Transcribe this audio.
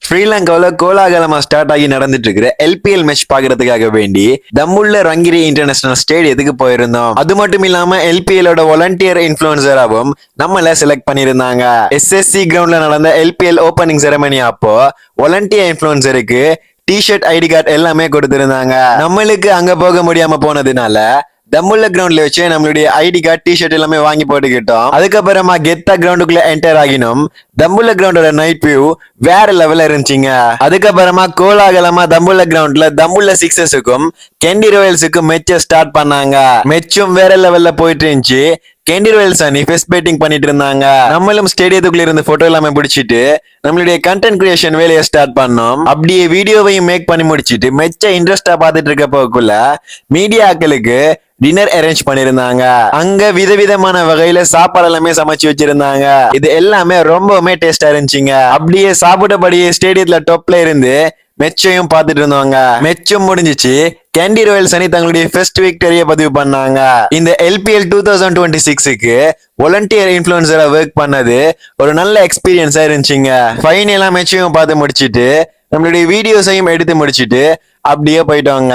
ஸ்ரீலங்காவில கோலாகலமா start ஆகி நடந்துட்டு இருக்கிற எல்பிஎல் மேட்ச் பாக்குறதுக்காக வேண்டி தம்முள்ள ரங்கிரி இன்டர்நேஷனல் ஸ்டேடியத்துக்கு போயிருந்தோம். அது மட்டும் இல்லாம எல்பிஎலோட வாலண்டியர் இன்ஃபுளுசராவும் நம்மள செலக்ட் பண்ணிருந்தாங்க. எஸ்எஸ்சி கிரவுண்ட்ல நடந்த எல்பிஎல் ஓபனிங் செரமனி அப்போ வாலண்டியர் இன்ஃபுளுசருக்கு டி-ஷர்ட், ஐடி கார்டு எல்லாமே கொடுத்திருந்தாங்க. நம்மளுக்கு அங்க போக முடியாம போனதுனால தம்முள்ள கிரவுண்ட்ல வச்சு நம்மளுடைய ஐடி கார்டு, டி-ஷர்ட் எல்லாமே வாங்கி போட்டுக்கிட்டோம். அதுக்கப்புறமா கெத்தா கிரவுண்டுக்குள்ள என்டர் ஆகினோம். தம்புள்ள கிரவுண்டோட நைட் வியூ வேற லெவல்ல இருந்துச்சுங்க. அதுக்கப்புறமா கோலாகலமா தம்புள்ள கிரவுண்ட்ல தம்புள்ள சிக்ஸஸுக்கும் கெண்டி ராயல்ஸுக்கும் மெச்ச ஸ்டார்ட் பண்ணாங்க. மெச்சும் வேற லெவல்ல போயிட்டு இருந்துச்சு. கெண்டி ராயல்ஸ் அணி ஃபர்ஸ்ட் பேட்டிங் பண்ணிட்டு இருந்தாங்க. நம்மளும் ஸ்டேடியத்துக்குள்ள இருந்து போட்டோ எல்லாமே பிடிச்சிட்டு நம்மளுடைய கண்டென்ட் கிரியேஷன் வேலையை ஸ்டார்ட் பண்ணோம். அப்படியே வீடியோவையும் மேக் பண்ணி முடிச்சிட்டு மெச்ச இன்ட்ரெஸ்டா பாத்துட்டு இருக்க போக்குள்ள மீடியாக்களுக்கு டின்னர் அரேஞ்ச் பண்ணிருந்தாங்க. அங்க விதவிதமான வகையில சாப்பாடு எல்லாமே சமைச்சு வச்சிருந்தாங்க. இது எல்லாமே ரொம்பவுமே டேஸ்டா இருந்துச்சுங்க. அப்படியே சாப்பிட்டபடியே ஸ்டேடியத்துல டாப்ல இருந்து மெச்சையும் பார்த்துட்டு இருந்தவங்க. மெச்சும் முடிஞ்சிச்சு. கேண்டி ராயல்ஸ் அணி தங்களுடைய ஃபர்ஸ்ட் விக்டரியை பதிவு பண்ணாங்க. இந்த எல்பிஎல் 2026க்கு வாலண்டியர் இன்ஃபுளுசரா ஒர்க் பண்ணது ஒரு நல்ல எக்ஸ்பீரியன்ஸா இருந்துச்சுங்க. ஃபைனலா மெச்சையும் பார்த்து முடிச்சிட்டு நம்மளுடைய வீடியோஸையும் எடுத்து முடிச்சிட்டு அப்படியே போயிட்டோங்க.